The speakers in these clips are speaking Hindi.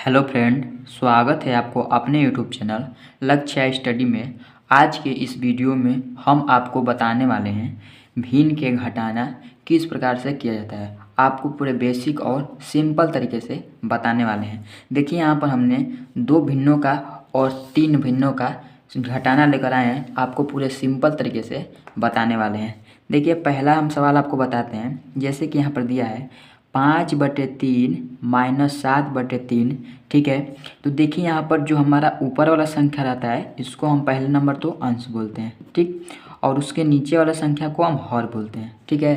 हेलो फ्रेंड, स्वागत है आपको अपने यूट्यूब चैनल लक्ष्य स्टडी में। आज के इस वीडियो में हम आपको बताने वाले हैं भिन्न के घटाना किस प्रकार से किया जाता है। आपको पूरे बेसिक और सिंपल तरीके से बताने वाले हैं। देखिए यहाँ पर हमने दो भिन्नों का और तीन भिन्नों का घटाना लेकर आए हैं, आपको पूरे सिंपल तरीके से बताने वाले हैं। देखिए पहला हम सवाल आपको बताते हैं, जैसे कि यहाँ पर दिया है 5/3 माइनस 7/3। ठीक है, तो देखिए यहाँ पर जो हमारा ऊपर वाला संख्या रहता है इसको हम पहले नंबर तो अंश बोलते हैं, ठीक, और उसके नीचे वाला संख्या को हम हर बोलते हैं। ठीक है,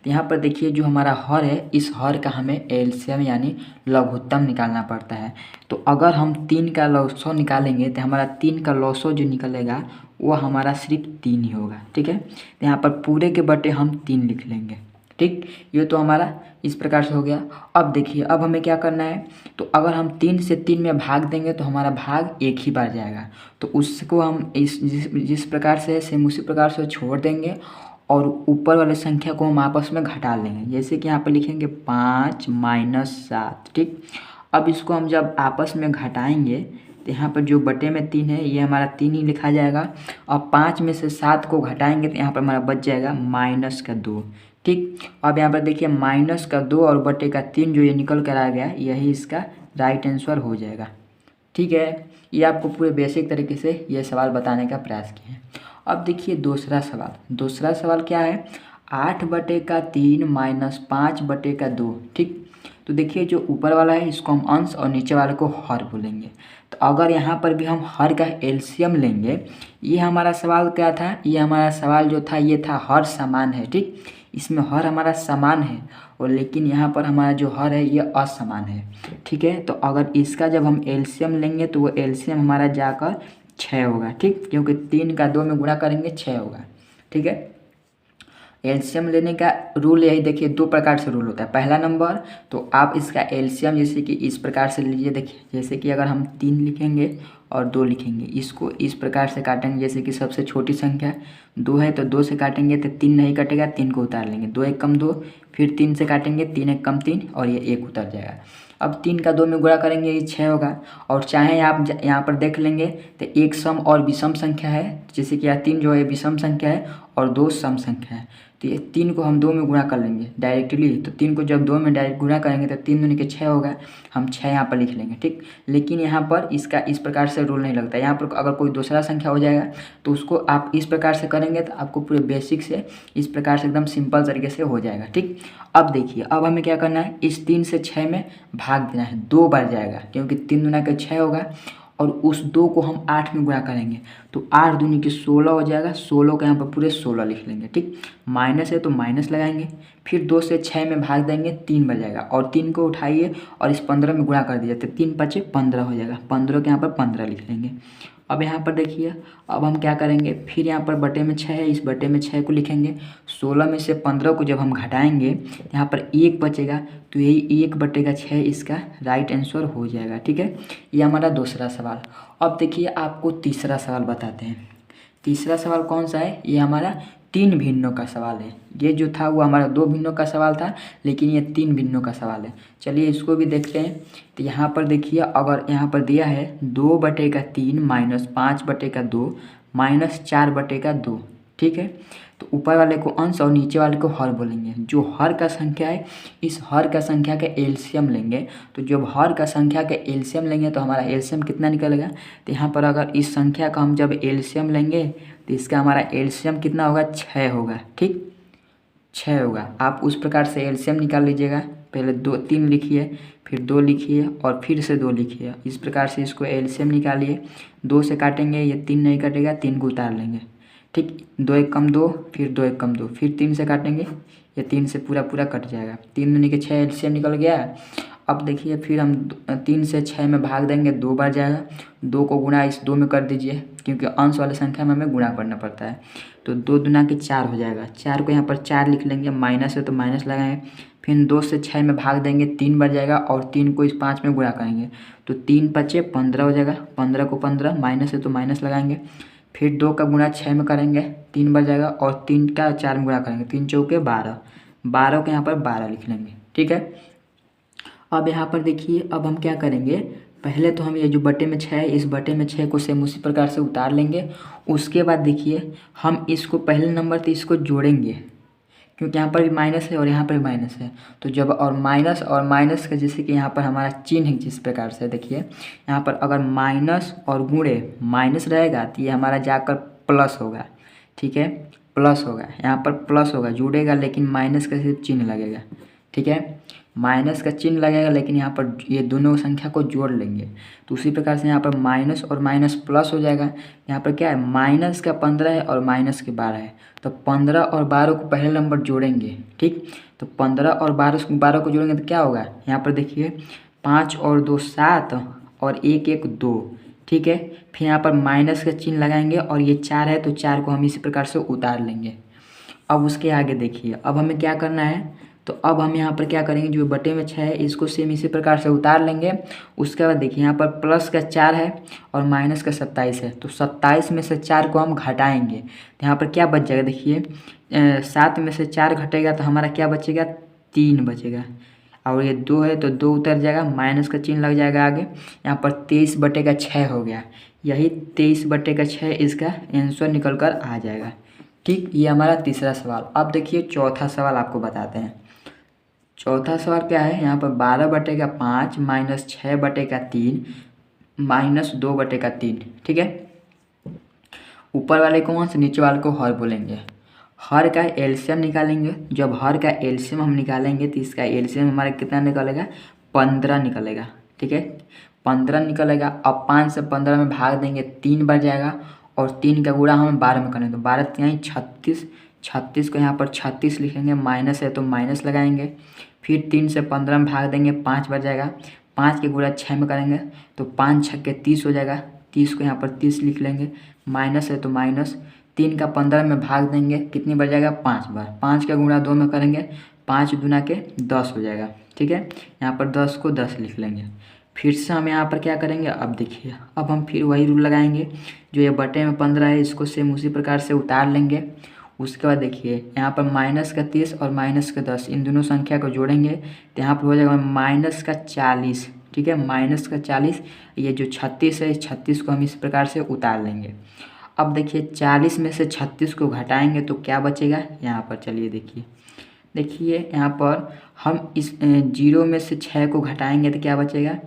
तो यहाँ पर देखिए जो हमारा हर है, इस हर का हमें एलसीएम यानी लघुत्तम निकालना पड़ता है। तो अगर हम 3 का लॉसो निकालेंगे तो हमारा 3 का लॉसो जो निकलेगा वो हमारा सिर्फ 3 ही होगा। ठीक है, तो यहाँ पर पूरे के बटे हम 3 लिख लेंगे। ठीक, ये तो हमारा इस प्रकार से हो गया। अब देखिए अब हमें क्या करना है, तो अगर हम 3 से 3 में भाग देंगे तो हमारा भाग एक ही बार जाएगा, तो उसको हम जिस प्रकार से सेम उसी प्रकार से छोड़ देंगे और ऊपर वाले संख्या को हम आपस में घटा लेंगे। जैसे कि यहाँ पर लिखेंगे 5 माइनस 7। ठीक, अब इसको हम जब आपस में घटाएंगे तो यहाँ पर जो बटे में 3 है ये हमारा 3 ही लिखा जाएगा, और 5 में से 7 को घटाएंगे तो यहाँ पर हमारा बच जाएगा -2। ठीक, अब यहाँ पर देखिए -2 और बटे का 3 जो ये निकल कर आ गया, यही इसका राइट आंसर हो जाएगा। ठीक है, ये आपको पूरे बेसिक तरीके से ये सवाल बताने का प्रयास किए हैं। अब देखिए दूसरा सवाल क्या है, 8/3 माइनस 5/2। ठीक, तो देखिए जो ऊपर वाला है इसको हम अंश और नीचे वाले को हर बोलेंगे। तो अगर यहाँ पर भी हम हर का एलसीएम लेंगे, ये हमारा सवाल क्या था, ये हमारा सवाल जो था ये था हर समान है। ठीक, इसमें हर हमारा समान है, और लेकिन यहाँ पर हमारा जो हर है ये असमान है। ठीक है, तो अगर इसका जब हम एलसीएम लेंगे तो वो एलसीएम हमारा जाकर 6 होगा। ठीक, क्योंकि 3 का 2 में गुणा करेंगे 6 होगा। ठीक है, एलसीएम लेने का रूल यही देखिए, दो प्रकार से रूल होता है। पहला नंबर, तो आप इसका एलसीएम जैसे कि इस प्रकार से लीजिए। देखिए जैसे कि अगर हम 3 लिखेंगे और 2 लिखेंगे, इसको इस प्रकार से काटेंगे। जैसे कि सबसे छोटी संख्या 2 है तो 2 से काटेंगे तो 3 नहीं कटेगा, 3 को उतार लेंगे। 2 1 कम 2, फिर 3 से काटेंगे, 3 1 कम 3 और ये 1 उतर जाएगा। अब 3 का 2 में गुणा करेंगे ये 6 होगा। और चाहे आप यहाँ पर देख लेंगे तो एक सम और विषम संख्या है, जैसे कि यहाँ 3 जो है विषम संख्या है और 2 सम संख्या है। तो ये 3 को हम 2 में गुणा कर लेंगे डायरेक्टली। तो 3 को जब 2 में डायरेक्ट गुणा करेंगे तो 3 दूनी के 6 होगा, हम 6 यहाँ पर लिख लेंगे। ठीक, लेकिन यहाँ पर इसका इस प्रकार से रूल नहीं लगता। यहाँ पर अगर कोई दूसरा संख्या हो जाएगा तो उसको आप इस प्रकार से करेंगे तो आपको पूरे बेसिक से इस प्रकार से एकदम सिंपल तरीके से हो जाएगा। ठीक, अब देखिए अब हमें क्या करना है, इस 3 से 6 में भाग देना है, 2 बार जाएगा क्योंकि 3 दूना के 6 होगा, और उस 2 को हम 8 में गुणा करेंगे तो 8 दूनी के 16 हो जाएगा। 16 के यहाँ पर पूरे 16 लिख लेंगे। ठीक, माइनस है तो माइनस लगाएंगे, फिर 2 से 6 में भाग देंगे, 3 बच जाएगा, और 3 को उठाइए और इस 15 में गुणा कर दीजिए तो 3 5 15 हो जाएगा। 15 के यहाँ पर 15 लिख लेंगे। अब यहाँ पर देखिए अब हम क्या करेंगे, फिर यहाँ पर बटे में 6 है, इस बटे में 6 को लिखेंगे। 16 में से 15 को जब हम घटाएंगे यहाँ पर 1 बचेगा, तो यही 1/6 इसका राइट आंसर हो जाएगा। ठीक है, ये हमारा दूसरा सवाल। अब देखिए आपको तीसरा सवाल बताते हैं। तीसरा सवाल कौन सा है, ये हमारा 3 भिन्नों का सवाल है। ये जो था वो हमारा 2 भिन्नों का सवाल था, लेकिन ये 3 भिन्नों का सवाल है। चलिए इसको भी देखते हैं। तो यहाँ पर देखिए अगर यहाँ पर दिया है 2/3 माइनस 5/2 माइनस 4/2। ठीक है, तो ऊपर वाले को अंश और नीचे वाले को हर बोलेंगे। जो हर का संख्या है, इस हर का संख्या का एलसीएम लेंगे। तो जब हर का संख्या का एलसीएम लेंगे तो हमारा एलसीएम कितना निकलेगा, तो यहाँ पर अगर इस संख्या का हम जब एलसीएम लेंगे तो इसका हमारा एलसीएम कितना होगा, 6 होगा। ठीक, 6 होगा। आप उस प्रकार से एलसीएम निकाल लीजिएगा। पहले 3 लिखिए, फिर 2 लिखिए और फिर से 2 लिखिए। इस प्रकार से इसको एलसीएम निकालिए। 2 से काटेंगे, ये 3 नहीं कटेगा, 3 को उतार लेंगे। ठीक, 2 1 कम 2, फिर 2 1 कम 2, फिर 3 से काटेंगे, ये 3 से पूरा कट जाएगा। 3 दूनी के 6 एलसीएम निकल गया। अब देखिए फिर हम 3 से 6 में भाग देंगे, 2 बार जाएगा। 2 को गुणा इस 2 में कर दीजिए, क्योंकि अंश वाले संख्या में हमें गुणा करना पड़ता है। तो 2 दूना के 4 हो जाएगा। 4 को यहाँ पर 4 लिख लेंगे, माइनस है तो माइनस लगाएंगे। फिर 2 से 6 में भाग देंगे, 3 बार जाएगा, और 3 को इस 5 में गुणा करेंगे तो 3 5 15 हो जाएगा। 15 को 15, माइनस है तो माइनस लगाएंगे। फिर 2 का गुणा 6 में करेंगे, 3 बार जाएगा, और 3 का 4 में गुणा करेंगे, 3 चौके 12, 12 के यहाँ पर 12 लिख लेंगे। ठीक है, अब यहाँ पर देखिए, अब हम क्या करेंगे, पहले तो हम ये जो बटे में 6 है, इस बटे में 6 को सेम उसी प्रकार से उतार लेंगे। उसके बाद देखिए, हम इसको पहले नंबर तो इसको जोड़ेंगे, क्योंकि यहाँ पर भी माइनस है और यहाँ पर भी माइनस है। तो जब और माइनस का जैसे कि यहाँ पर हमारा चिन्ह है, जिस प्रकार से देखिए यहाँ पर अगर माइनस और गुणे माइनस रहेगा तो ये हमारा जाकर प्लस होगा। ठीक है, प्लस होगा, यहाँ पर प्लस होगा, जुड़ेगा लेकिन माइनस का सिर्फ चिन्ह लगेगा। ठीक है, माइनस का चिन्ह लगेगा, लेकिन यहाँ पर ये दोनों संख्या को जोड़ लेंगे। तो उसी प्रकार से यहाँ पर माइनस और माइनस प्लस हो जाएगा। यहाँ पर क्या है, माइनस का 15 है और माइनस के 12 है। तो 15 और 12 को पहले नंबर जोड़ेंगे। ठीक, तो 15 और 12 को जोड़ेंगे तो क्या होगा, यहाँ पर देखिए 5 और 2 7 और 1 1 2। ठीक है, फिर यहाँ पर माइनस का चिन्ह लगाएंगे और ये 4 है तो 4 को हम इसी प्रकार से उतार लेंगे। अब उसके आगे देखिए, अब हमें क्या करना है, तो अब हम यहाँ पर क्या करेंगे, जो बटे में 6 है इसको सेम इसी प्रकार से उतार लेंगे। उसके बाद देखिए यहाँ पर प्लस का 4 है और माइनस का 27 है। तो 27 में से 4 को हम घटाएंगे तो यहाँ पर क्या बच जाएगा, देखिए 7 में से 4 घटेगा तो हमारा क्या बचेगा, 3 बचेगा। और ये 2 है तो 2 उतर जाएगा, माइनस का चिन्ह लग जाएगा आगे। यहाँ पर 23/6 हो गया। यही 23/6 इसका आंसर निकल कर आ जाएगा। ठीक, ये हमारा तीसरा सवाल। अब देखिए चौथा सवाल आपको बताते हैं। चौथा सवाल क्या है, यहाँ पर 12/5 माइनस 6/3 माइनस 2/3। ठीक है, ऊपर वाले को वहाँ से नीचे वाले को हर बोलेंगे। हर का एलसीएम निकालेंगे। जब हर का एलसीएम हम निकालेंगे तो इसका एलसीएम हमारा कितना निकलेगा, 15 निकलेगा। ठीक है, 15 निकलेगा। अब 5 से 15 में भाग देंगे, 3 बढ़ जाएगा और 3 का गुणा हमें 12 में करेंगे तो 12 यहाँ 36। 36 को यहाँ पर 36 लिखेंगे, माइनस है तो माइनस लगाएंगे। फिर 3 से 15 में भाग देंगे, 5 बच जाएगा। 5 के गुणा 6 में करेंगे तो 5 6 30 हो जाएगा। 30 को यहाँ पर 30 लिख लेंगे, माइनस है तो माइनस। 3 का 15 में भाग देंगे, कितनी बच जाएगा, 5 बार। 5 का गुणा 2 में करेंगे, 5 दूना के 10 हो जाएगा। ठीक है, यहाँ पर 10 को 10 लिख लेंगे। फिर से हम यहाँ पर क्या करेंगे, अब देखिए, अब हम फिर वही रूल लगाएंगे। जो ये बटे में 15 है इसको सेम उसी प्रकार से उतार लेंगे। उसके बाद देखिए यहाँ पर माइनस का 30 और माइनस का 10, इन दोनों संख्या को जोड़ेंगे तो यहाँ पर हो जाएगा माइनस का 40। ठीक है, माइनस का 40। ये जो 36 है, इस 36 को हम इस प्रकार से उतार लेंगे। अब देखिए 40 में से 36 को घटाएंगे तो क्या बचेगा, यहाँ पर चलिए देखिए यहाँ पर हम इस 0 में से 6 को घटाएंगे तो क्या बचेगा,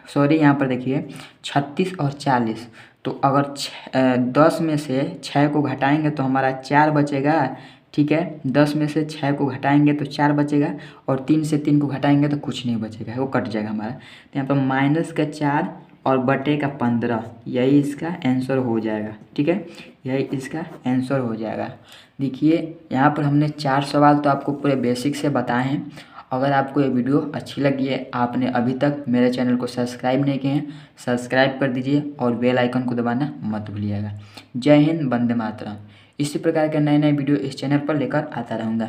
सॉरी यहाँ पर देखिए 36 और 40। तो अगर 10 में से 6 को घटाएंगे तो हमारा 4 बचेगा। ठीक है, 10 में से 6 को घटाएंगे तो 4 बचेगा और 3 से 3 को घटाएंगे तो कुछ नहीं बचेगा, वो कट जाएगा हमारा। तो यहाँ पर माइनस का 4 और बटे का 15, यही इसका आंसर हो जाएगा। ठीक है, यही इसका आंसर हो जाएगा। देखिए यहाँ पर हमने 4 सवाल तो आपको पूरे बेसिक से बताए हैं। अगर आपको ये वीडियो अच्छी लगी है, आपने अभी तक मेरे चैनल को सब्सक्राइब नहीं किए हैं, सब्सक्राइब कर दीजिए और बेल आइकन को दबाना मत भूलिएगा। जय हिंद, वंदे मातरम। इसी प्रकार के नए नए वीडियो इस चैनल पर लेकर आता रहूँगा।